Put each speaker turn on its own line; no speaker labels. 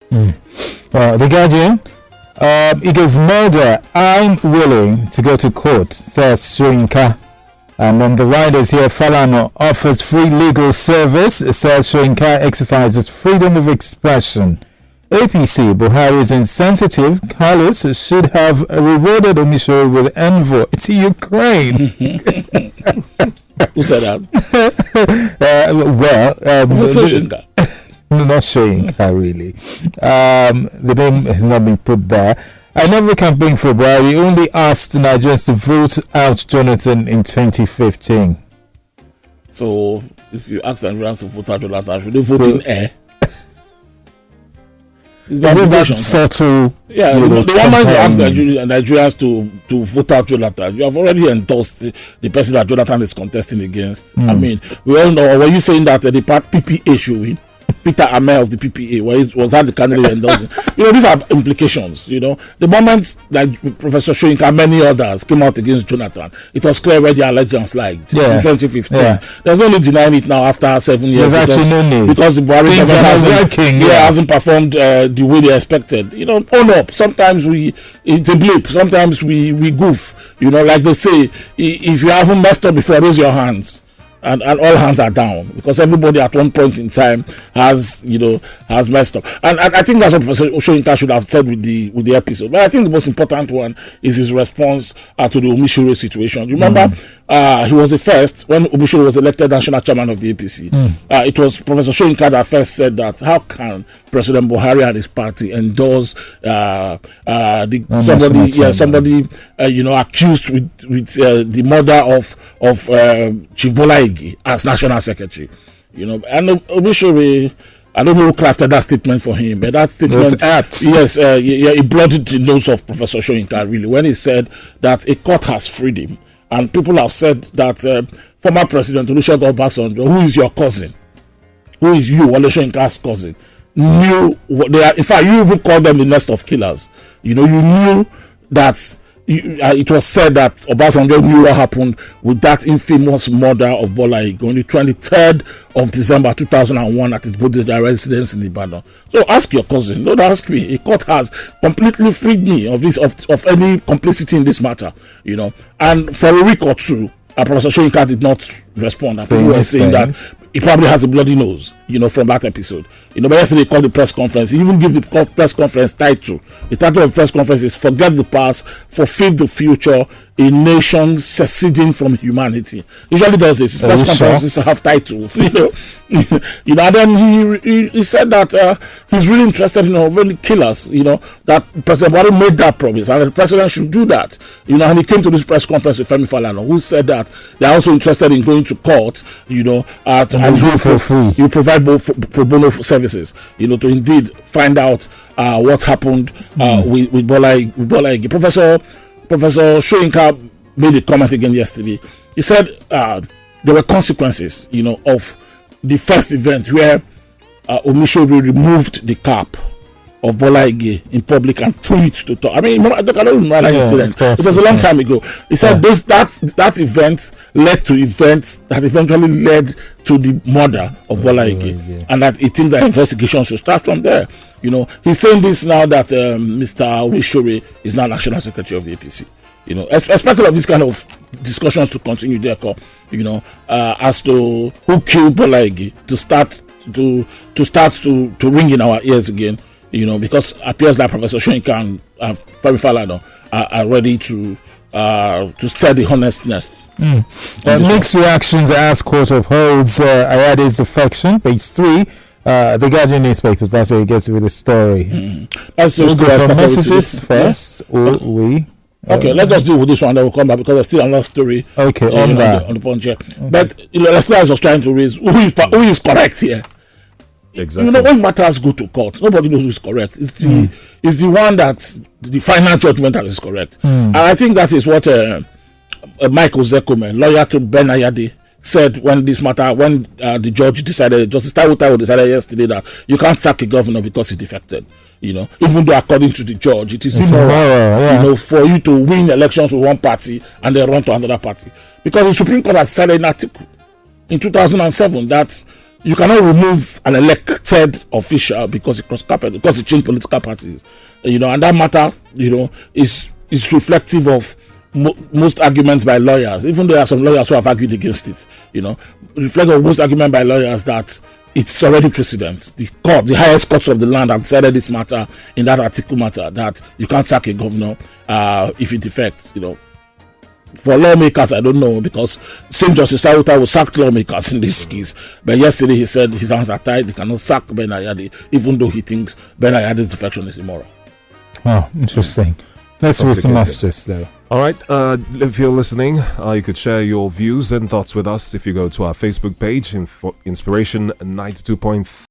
The Guardian. It is murder. I'm willing to go to court, says Soyinka. And then the writers here, Falana offers free legal service. It says Soyinka exercises freedom of expression. APC, Buhari is insensitive. Carlos should have rewarded Omishore with envoy to Ukraine.
Who said that?
Soyinka. No, not Soyinka, really. The name has not been put there. I never campaigned for Buhari. Only asked Nigerians to vote out Jonathan in 2015.
So, if you ask Nigerians to vote out Jonathan, should they vote in air?
Is that subtle?
Yeah, the moment you ask Nigerians to vote out Jonathan, you have already endorsed the person that Jonathan is contesting against. I mean, we all know. Were you saying that the PPA should win? Peter Amel of the PPA was that the candidate endorsing? These are implications. The moment that Professor Soyinka and many others came out against Jonathan, it was clear where the allegiance lied in 2015. Yeah. There's no need denying it now after 7 years.
There's actually no need
because the Buhari government hasn't performed the way they expected. Own up. Sometimes it's a blip. Sometimes we goof. Like they say, if you haven't messed up before, raise your hands. And all hands are down because everybody at one point in time has messed up, and I think that's what Professor Soyinka should have said with the episode. But I think the most important one is his response to the Omishore situation. You remember, he was the first when Omishore was elected national chairman of the APC. It was Professor Soyinka that first said that how can President Buhari and his party endorse somebody accused with the murder of Chief Bola as national secretary, and Omishore, I don't know who crafted that statement for him, but that statement, it blooded the nose of Professor Soyinka really when he said that a court has freed him, and people have said that former President Olusegun Obasanjo, who is your cousin, who is you, Wole Soyinka's cousin, knew what they are. In fact, you even called them the nest of killers. You knew that. It was said that Obasanjo knew what happened with that infamous murder of Bola Ige on the 23rd of December 2001 at his Bodija residence in Ibadan. So ask your cousin, don't ask me. A court has completely freed me of any complicity in this matter, And for a week or two, Professor Soyinka did not respond. People were saying that he probably has a bloody nose, from that episode. But yesterday he called the press conference. He even gave the press conference title. The title of the press conference is "Forget the Past, Fulfill the Future, a Nation Seceding from Humanity." Usually does this. His press conferences have titles, And then he said that he's really interested in avoiding killers, that President Buhari made that promise and the president should do that. And he came to this press conference with Femi Falana, who said that they're also interested in going to court, and you provide both pro bono services, to indeed find out what happened with Bola Ige. Professor Soyinka made a comment again yesterday. He said there were consequences, of the first event where Omishore removed the cap of Bola Ige in public and threw it to talk. I don't remember that incident. It was a long time ago. He said that event led to events that eventually led to the murder of Bola Ige, and that he thinks that investigation should start from there. He's saying this now that Mr. Omishore is now National Secretary of the APC. Expected of this kind of discussions to continue there, as to who killed Bola Ige to start to ring in our ears again. Because it appears like Professor Soyinka and Femi Falana are ready to stir the honest nest.
Mixed reactions as court upholds Ayade's affection, page 3. The Guardian newspapers, that's where he gets with the story.
Let's just go
for messages first, or we.
Okay, let us deal with this one. Then we'll come back because there's still another story.
Okay,
on the punch here. Okay. But Leslie was trying to raise who is correct here.
Exactly.
When matters go to court, nobody knows who is correct. It's the one that the final judgment that is correct. And I think that is what Michael Zekome, lawyer to Ben Ayade, said when the judge decided, Justice Taiwo decided yesterday that you can't sack a governor because he defected. Even though according to the judge, it is immoral, for you to win elections with one party and then run to another party. Because the Supreme Court has decided an article in 2007 that you cannot remove an elected official because it crossed carpet, because it changed political parties. And that matter, is reflective of most arguments by lawyers, even though there are some lawyers who have argued against it. Reflect on most arguments by lawyers that it's already precedent. The highest courts of the land have decided this matter in that article matter, that you can't sack a governor if it defects. For lawmakers, I don't know, because same Justice Tawuta will sack lawmakers in this case. But yesterday he said his hands are tied. He cannot sack Ben Ayade, even though he thinks Ben Ayade's defection is immoral.
Oh, interesting. Let's read some messages though.
All right, if you're listening, you could share your views and thoughts with us if you go to our Facebook page, Inspiration 92.3